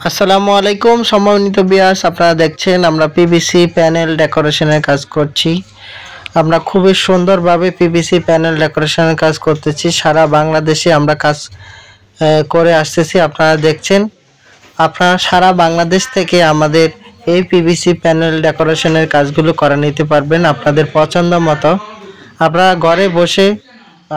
আসসালামু আলাইকুম সম্মানিত ভিউয়ার্স, আপনারা দেখছেন আমরা পিভিসি প্যানেল ডেকোরেশনের কাজ করছি। আমরা খুবই সুন্দরভাবে পিভিসি প্যানেল ডেকোরেশনের কাজ করতেছি। সারা বাংলাদেশে আমরা কাজ করে আসতেছি। আপনারা দেখছেন, আপনারা সারা বাংলাদেশ থেকে আমাদের এই পিভিসি প্যানেল ডেকোরেশনের কাজগুলো করে নিতে পারবেন আপনাদের পছন্দ মতো। আপনারা ঘরে বসে,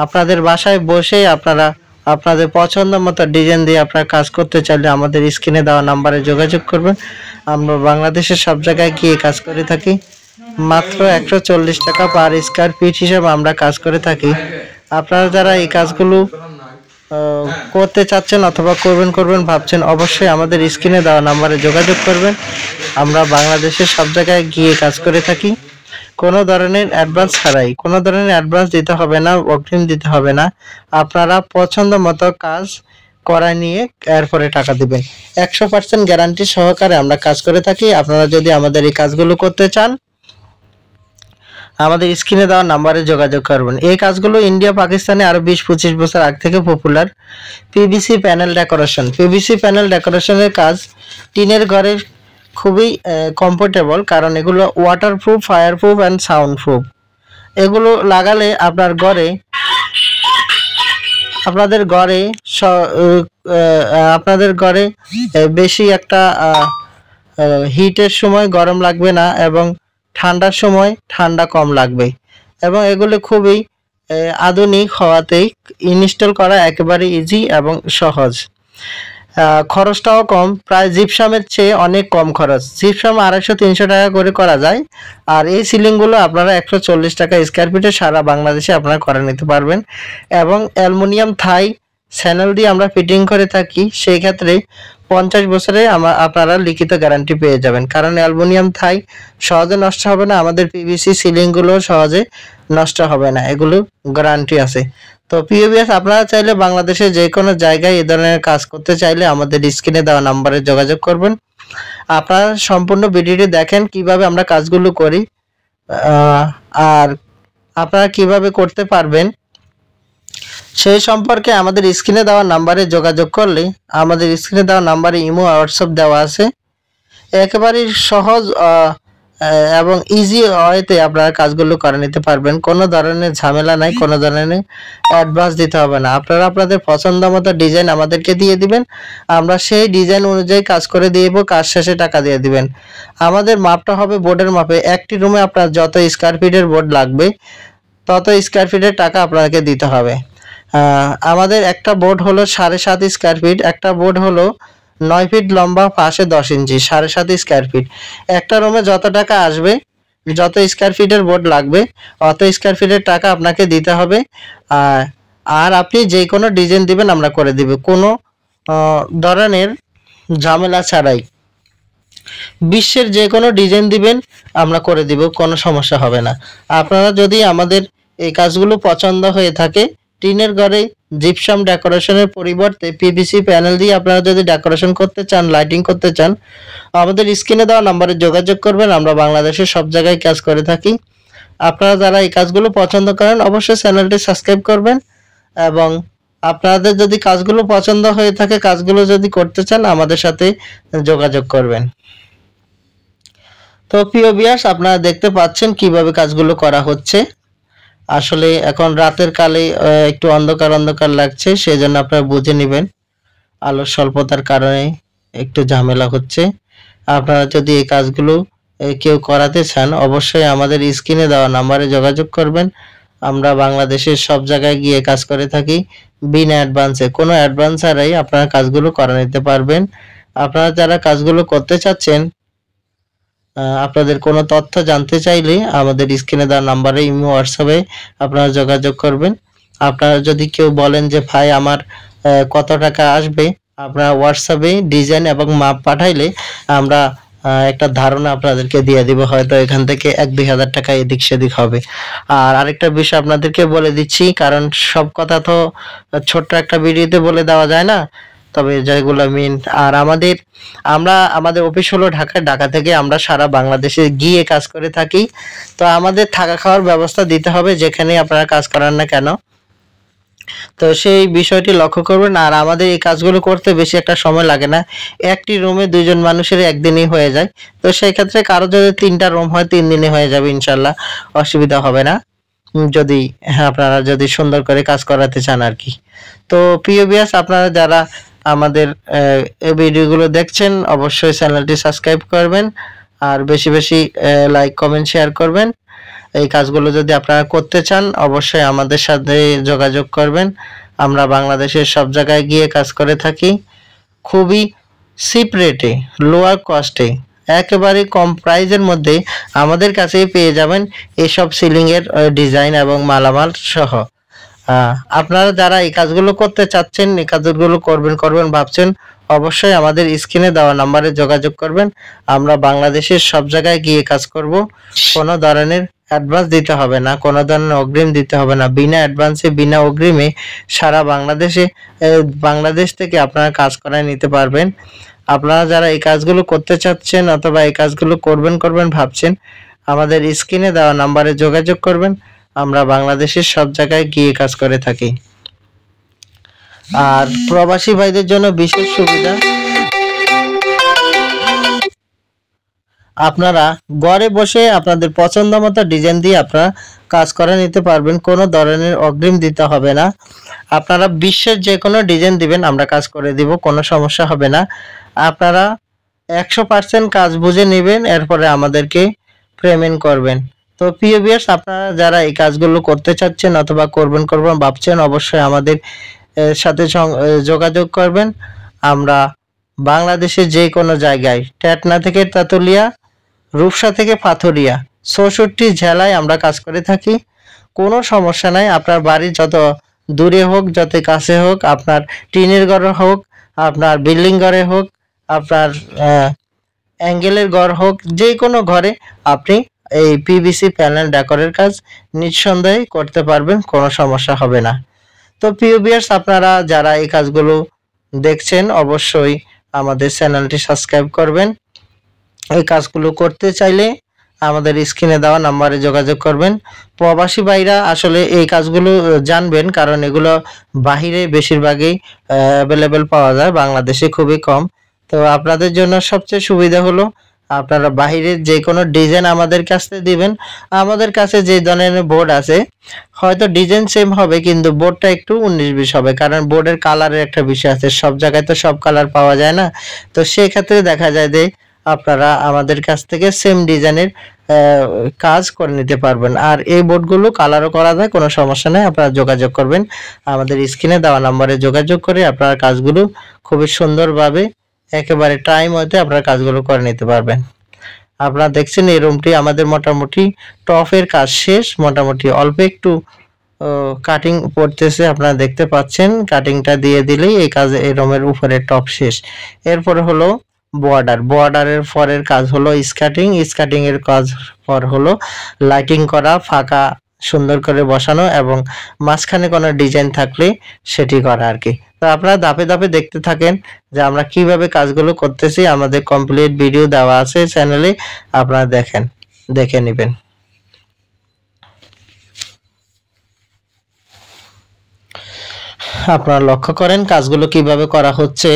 আপনাদের বাসায় বসে আপনারা আপনাদের পছন্দ মতো ডিজাইন দিয়ে আপনারা কাজ করতে চাইলে আমাদের স্ক্রিনে দেওয়া নাম্বারে যোগাযোগ করবেন। আমরা বাংলাদেশের সব জায়গায় গিয়ে কাজ করে থাকি। মাত্র 140 টাকা পার স্কয়ার ফিট হিসেবে আমরা কাজ করে থাকি। আপনারা যারা এই কাজগুলো করতে চাচ্ছেন অথবা করবেন ভাবছেন, অবশ্যই আমাদের স্ক্রিনে দেওয়া নাম্বারে যোগাযোগ করবেন। আমরা বাংলাদেশের সব জায়গায় গিয়ে কাজ করে থাকি। কোনো ধরনের অ্যাডভান্স ছাড়াই, কোনো ধরনের অ্যাডভান্স দিতে হবে না, অগ্রিম দিতে হবে না। আপনারা পছন্দ মতো কাজ করা নিয়ে এরপরে টাকা দিবেন। 100% গ্যারান্টি সহকারে আমরা কাজ করে থাকি। আপনারা যদি আমাদের এই কাজগুলো করতে চান, আমাদের স্ক্রিনে দেওয়া নাম্বারে যোগাযোগ করবেন। এই কাজগুলো ইন্ডিয়া পাকিস্তানে আরো 20-25 বছর আগ থেকে popular. PVC panel decoration, PVC panel ডেকোরেশনের কাজ টিনের ঘরের খুবই কমফোর্টেবল, কারণ এগুলো waterproof, fireproof and sound proof. এগুলো লাগালে আপনাদের ঘরে বেশি একটা হিটের সময় গরম লাগবে না এবং ঠান্ডার সময় ঠান্ডা কম লাগবে। এবং এগুলো খুবই আধুনিক হওয়াতেই ইনস্টল করা একেবারে ইজি এবং সহজ। খরচটাও কম, প্রায় জিপসামের চেয়ে অনেক কম খরচ। জিপসাম 250-300 টাকা করে করা যায়। আর এই সিলিংগুলো আপনারা 140 টাকা স্কয়ার ফিটে সারা বাংলাদেশে আপনারা করে নিতে পারবেন। এবং অ্যালুমিনিয়াম থাই চ্যানেল দিয়ে আমরা ফিটিং করে থাকি। সেই ক্ষেত্রে 50 বছরে আপনারা লিখিত গ্যারান্টি পেয়ে যাবেন, কারণ অ্যালুমিনিয়াম থাই সহজে নষ্ট হবে না। আমাদের পিভিসি সিলিংগুলো সহজে নষ্ট হবে না, এগুলো গ্যারান্টি আছে। তো প্রিয় ভিউয়ার্স, আপনারা চাইলে বাংলাদেশের যে কোনো জায়গায় এই ধরনের কাজ করতে চাইলে আমাদের স্ক্রিনে দেওয়া নাম্বারে যোগাযোগ করবেন। আপনারা সম্পূর্ণ ভিডিওটি দেখেন কিভাবে আমরা কাজগুলো করি, আর আপনারা কিভাবে করতে পারবেন সেই সম্পর্কে আমাদের স্ক্রিনে দেওয়া নাম্বারে যোগাযোগ করলে, আমাদের স্ক্রিনে দেওয়া নাম্বারে ইমো হোয়াটসঅ্যাপ দেওয়া আছে। একেবারেই সহজ এবং ইজি ওয়েতে আপনারা কাজগুলো করে নিতে পারবেন। কোনো ধরনের ঝামেলা নাই, কোনো ধরনের অ্যাডভান্স দিতে হবে না। আপনারা আপনাদের পছন্দ মতো ডিজাইন আমাদেরকে দিয়ে দিবেন, আমরা সেই ডিজাইন অনুযায়ী কাজ করে দিয়ে দেবো। কাজ শেষে টাকা দিয়ে দিবেন। আমাদের মাপটা হবে বোর্ডের মাপে। একটি রুমে আপনার যত স্কয়ার ফিটের বোর্ড লাগবে তত স্কয়ার ফিটের টাকা আপনাকে দিতে হবে। আমাদের একটা বোর্ড হলো 7.5 স্কয়ার ফিট, একটা বোর্ড হলো 9 ফিট লম্বা, পাশে 10 ইঞ্চি, 7.5 স্কয়ার ফিট। একটা রুমে যত টাকা আসবে, যত স্কয়ার ফিটের বোর্ড লাগবে অত স্কয়ার ফিটের টাকা আপনাকে দিতে হবে। আর আপনি যে কোনো ডিজাইন দিবেন আমরা করে দিব, কোনো ধরনের ঝামেলা ছাড়াই। বিশ্বের যে কোনো ডিজাইন দিবেন আমরা করে দিব, কোনো সমস্যা হবে না। আপনারা যদি আমাদের এই কাজগুলো পছন্দ হয়ে থাকে, টিনের ঘরে জিপসাম ডেকোরেশনের পরিবর্তে পিভিসি প্যানেল দিয়ে আপনারা যদি ডেকোরেশন করতে চান, লাইটিং করতে চান, আমাদের স্ক্রিনে দেওয়া নাম্বারে যোগাযোগ করবেন। আমরা বাংলাদেশের সব জায়গায় কাজ করে থাকি। আপনারা যারা এই কাজগুলো পছন্দ করেন অবশ্যই চ্যানেলটি সাবস্ক্রাইব করবেন। এবং আপনাদের যদি কাজগুলো পছন্দ হয়ে থাকে, কাজগুলো যদি করতে চান, আমাদের সাথে যোগাযোগ করবেন। তো প্রিয় ভিউয়ার্স, আপনারা দেখতে পাচ্ছেন কিভাবে কাজগুলো করা হচ্ছে। আসলে এখন রাতের কালে একটু অন্ধকার অন্ধকার লাগছে, সেজন্য আপনারা বুঝে নেবেন, আলোর স্বল্পতার কারণে একটু ঝামেলা হচ্ছে। আপনারা যদি এই কাজগুলো কেউ করাতে চান, অবশ্যই আমাদের স্ক্রিনে দেওয়া নাম্বারে যোগাযোগ করবেন। আমরা বাংলাদেশের সব জায়গায় গিয়ে কাজ করে থাকি বিনা অ্যাডভান্সে, কোনো অ্যাডভান্স ছাড়াই আপনারা কাজগুলো করে নিতে পারবেন। আপনারা যারা কাজগুলো করতে চাচ্ছেন, আপনাদের কোনো তথ্য জানতে চাইলে আমাদের স্ক্রিনে দেওয়া নাম্বারে ইমো হোয়াটসঅ্যাপে আপনারা যোগাযোগ করবেন। আপনারা যদি কেউ বলেন যে ভাই আমার কত টাকা আসবে, আপনারা হোয়াটসঅ্যাপে ডিজাইন এবং মাপ পাঠাইলে আমরা একটা ধারণা আপনাদেরকে দিয়ে দিব। হয়তো এখান থেকে 1-2 হাজার টাকা এদিক সেদিক হবে। আর আরেকটা বিষয় আপনাদেরকে বলে দিচ্ছি, কারণ সব কথা তো ছোট্ট একটা ভিডিওতে বলে দেওয়া যায় না, তবে যেগুলো মেন। আর আমাদের অফিস হলো ঢাকা। ঢাকা থেকে আমরা সারা বাংলাদেশে গিয়ে কাজ করে থাকি। তো আমাদের থাকা খাওয়ার ব্যবস্থা দিতে হবে যেখানে আপনারা কাজ করান না কেন। তো সেই বিষয়টি লক্ষ্য করবেন। আর আমাদের এই কাজগুলো করতে বেশি একটা সময় লাগে না, একটি রুমে 2 জন মানুষের একদিনই হয়ে যায়। তো সেই ক্ষেত্রে কারো যদি 3টা রুম হয় 3 দিনে হয়ে যাবে ইনশাল্লাহ, অসুবিধা হবে না। যদি হ্যাঁ আপনারা যদি সুন্দর করে কাজ করাতে চান আর কি। তো প্রিয় ভিউয়ার্স, আপনারা যারা আমাদের এই ভিডিওগুলো দেখছেন অবশ্যই চ্যানেলটি সাবস্ক্রাইব করবেন, আর বেশি বেশি লাইক কমেন্ট শেয়ার করবেন। এই কাজগুলো যদি আপনারা করতে চান অবশ্যই আমাদের সাথে যোগাযোগ করবেন। আমরা বাংলাদেশের সব জায়গায় গিয়ে কাজ করে থাকি, খুবই চিপ রেটে, লোয়ার কস্টে, একেবারে কম প্রাইজের মধ্যে আমাদের কাছেই পেয়ে যাবেন এসব সিলিংয়ের ডিজাইন এবং মালামাল সহ। আপনারা যারা এই কাজগুলো করতে চাচ্ছেন, এই কাজগুলো করবেন ভাবছেন, অবশ্যই আমাদের স্ক্রিনে দেওয়া নাম্বারে যোগাযোগ করবেন। আমরা বাংলাদেশের সব জায়গায় গিয়ে কাজ করব। কোনো ধরনের অ্যাডভান্স দিতে হবে না, কোনো ধরনের অগ্রিম দিতে হবে না। বিনা অ্যাডভান্সে বিনা অগ্রিমে সারা বাংলাদেশ থেকে আপনারা কাজ করায় নিতে পারবেন। আপনারা যারা এই কাজগুলো করতে চাচ্ছেন অথবা এই কাজগুলো করবেন ভাবছেন, আমাদের স্ক্রিনে দেওয়া নাম্বারে যোগাযোগ করবেন। আমরা বাংলাদেশের সব জায়গায় গিয়ে কাজ করে থাকি। আর প্রবাসী ভাইদের জন্য বিশেষ সুবিধা, আপনারা ঘরে বসে আপনাদের পছন্দ মতো ডিজাইন দিয়ে আপনারা কাজ করে নিতে পারবেন, কোনো ধরনের অগ্রিম দিতে হবে না। আপনারা বিশ্বের যে কোনো ডিজাইন দিবেন আমরা কাজ করে দিব, কোনো সমস্যা হবে না। আপনারা 100% কাজ বুঝে নেবেন, এরপরে আমাদেরকে পেমেন্ট করবেন। তো প্রিয় ভিউয়ার্স, আপনারা যারা এই কাজগুলো করতে চাচ্ছেন অথবা করবেন ভাবছেন অবশ্যই আমাদের সাথে যোগাযোগ করবেন। আমরা বাংলাদেশের যে কোনো জায়গায়, টেটনা থেকে তেতুলিয়া, রূপসা থেকে পাথুরিয়া, 64 জেলায় আমরা কাজ করে থাকি। কোনো সমস্যা নাই, আপনার বাড়ি যত দূরে হোক যত কাছে হোক, আপনার টিনের ঘরে হোক, আপনার বিল্ডিং ঘরে হোক, আপনার অ্যাঙ্গেলের ঘর হোক, যে কোনো ঘরে আপনি এই পিভিসি প্যানেল ডেকোরের কাজ নিঃসন্দেহে করতে পারবেন, কোনো সমস্যা হবে না। তো প্রিয় ভিউয়ার্স, আপনারা যারা এই কাজগুলো দেখছেন অবশ্যই আমাদের চ্যানেলটি সাবস্ক্রাইব করবেন। এই কাজগুলো করতে চাইলে আমাদের স্ক্রিনে দেওয়া নাম্বারে যোগাযোগ করবেন। প্রবাসী ভাইরা আসলে এই কাজগুলো জানবেন, কারণ এগুলো বাহিরে বেশিরভাগই অ্যাভেলেবেল পাওয়া যায়, বাংলাদেশে খুবই কম। তো আপনাদের জন্য সবচেয়ে সুবিধা হলো আপনারা বাহিরের যে কোনো ডিজাইন আমাদের কাছে দিবেন। আমাদের কাছে যে ধরনের বোর্ড আছে, হয়তো ডিজাইন সেম হবে কিন্তু বোর্ডটা একটু 19-20 হবে, কারণ বোর্ডের কালারের একটা বিষয় আছে, সব জায়গায় তো সব কালার পাওয়া যায় না। তো সেই ক্ষেত্রে দেখা যায় যে আপনারা আমাদের কাছ থেকে সেম ডিজাইনের কাজ করে নিতে পারবেন। আর এই বোর্ডগুলো কালারও করা যায়, কোনো সমস্যা নেই। আপনারা যোগাযোগ করবেন, আমাদের স্ক্রিনে দেওয়া নম্বরে যোগাযোগ করে আপনারা কাজগুলো খুবই সুন্দরভাবে একেবারে টাইম হতে আপনারা কাজগুলো করে নিতে পারবেন। আপনারা দেখছেন এই রুমটি আমাদের মোটামুটি টপের কাজ শেষ, মোটামুটি অল্প একটু কাটিং পড়তেছে, আপনারা দেখতে পাচ্ছেন। কাটিংটা দিয়ে দিলেই এই কাজ, এই রুমের উপরে টপ শেষ। এরপরে হলো বর্ডারের পরের কাজ হলো স্কার্টিং এর কাজ পর হলো লাইটিং করা, ফাঁকা সুন্দর করে বসানো এবং মাঝখানে কোনো ডিজাইন থাকলে সেটি করা আর কি। তো আপনারা ধাপে ধাপে দেখতে থাকেন যে আমরা কিভাবে কাজগুলো করতেছি। আমাদের কমপ্লিট ভিডিও দেওয়া আছে চ্যানেলে, আপনারা দেখে নেবেন। আপনারা লক্ষ্য করেন কাজগুলো কিভাবে করা হচ্ছে,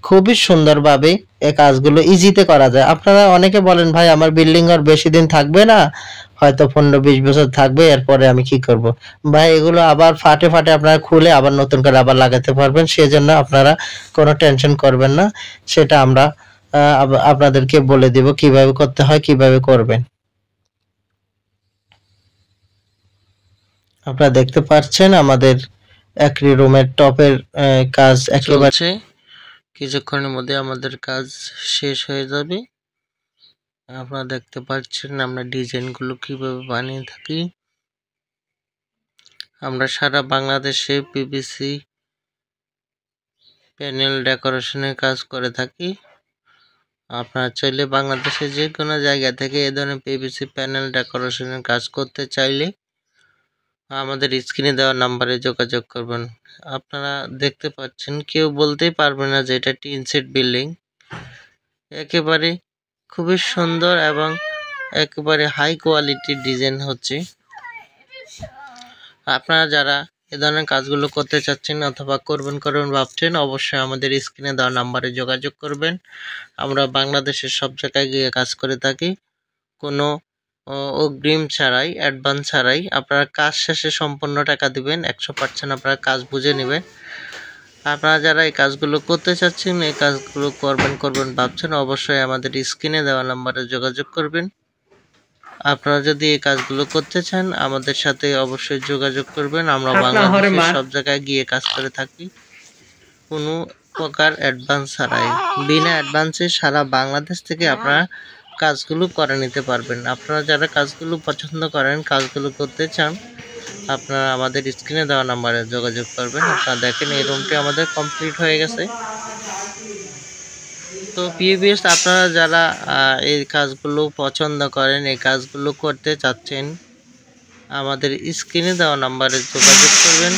খুবই সুন্দরভাবে এই কাজগুলো ইজিতে করা যায়। আপনারা অনেকে বলেন ভাই আমার বিল্ডিং আর বেশি দিন থাকবে না, হয়তো 15-20 বছর থাকবে, এরপরে আমি কি করব। ভাই এগুলো আবার ফাটে আপনারা খুলে আবার নতুন করে আবার লাগাতে পারবেন, সেজন্য আপনারা কোনো টেনশন করবেন না। সেটা আমরা আপনাদেরকে বলে দিব কিভাবে করতে হয়, কিভাবে করবেন। আপনারা দেখতে পাচ্ছেন আমাদের একটি রুমের টপের কাজ একেবারে কিছুক্ষণের মধ্যে আমাদের কাজ শেষ হয়ে যাবে। আপনারা দেখতে পাচ্ছেন আমরা ডিজাইনগুলো কিভাবে বানিয়ে থাকি। আমরা সারা বাংলাদেশে পিভিসি প্যানেল ডেকোরেশনের কাজ করে থাকি। আপনারা চাইলে বাংলাদেশের যে কোনো জায়গা থেকে এই ধরনের পিভিসি প্যানেল ডেকোরেশনের কাজ করতে চাইলে আমাদের স্ক্রিনে দেওয়া নাম্বারে যোগাযোগ করবেন। আপনারা দেখতে পাচ্ছেন কেউ বলতেই পারবে না যে এটা টিন সেট বিল্ডিং, একেবারে খুবই সুন্দর এবং একেবারে হাই কোয়ালিটির ডিজাইন হচ্ছে। আপনারা যারা এ ধরনের কাজগুলো করতে চাচ্ছেন অথবা করবেন ভাবছেন, অবশ্যই আমাদের স্ক্রিনে দেওয়া নাম্বারে যোগাযোগ করবেন। আমরা বাংলাদেশের সব জায়গায় গিয়ে কাজ করে থাকি, কোনো অগ্রিম ছাড়াই, অ্যাডভান্স ছাড়াই। আপনারা কাজ শেষে সম্পূর্ণ টাকা দিবেন, 100% আপনারা কাজ বুঝে নেবেন। আপনারা যারা এই কাজগুলো করতে চাচ্ছেন, এই কাজগুলো করবেন ভাবছেন, অবশ্যই আমাদের স্ক্রিনে দেওয়া নাম্বারে যোগাযোগ করবেন। আপনারা যদি এই কাজগুলো করতে চান আমাদের সাথে অবশ্যই যোগাযোগ করবেন। আমরা বাংলাদেশের সব জায়গায় গিয়ে কাজ করে থাকি, কোনো প্রকার অ্যাডভান্স ছাড়াই। বিনা অ্যাডভান্সে সারা বাংলাদেশ থেকে আপনারা কাজগুলো করে নিতে পারবেন। আপনারা যারা কাজগুলো পছন্দ করেন, কাজগুলো করতে চান, আপনারা আমাদের স্ক্রিনে দেওয়া নাম্বারে যোগাযোগ করবেন। আপনারা দেখেন এই রুমটি আমাদের কমপ্লিট হয়ে গেছে। তো প্রিভিয়াস আপনারা যারা এই কাজগুলো পছন্দ করেন, এই কাজগুলো করতে চাচ্ছেন, আমাদের স্ক্রিনে দেওয়া নাম্বারে যোগাযোগ করবেন।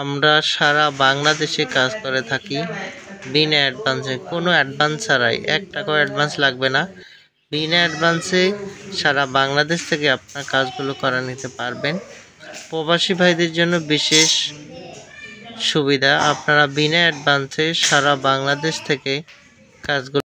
আমরা সারা বাংলাদেশে কাজ করে থাকি বিনা অ্যাডভান্সে, কোনো অ্যাডভান্স ছাড়াই। 1 টাকাও অ্যাডভান্স লাগবে না। বিনা অ্যাডভান্সে সারা বাংলাদেশ থেকে আপনার কাজগুলো করে নিতে পারবেন। প্রবাসী ভাইদের জন্য বিশেষ সুবিধা, আপনারা বিনা অ্যাডভান্সে সারা বাংলাদেশ থেকে কাজগুলো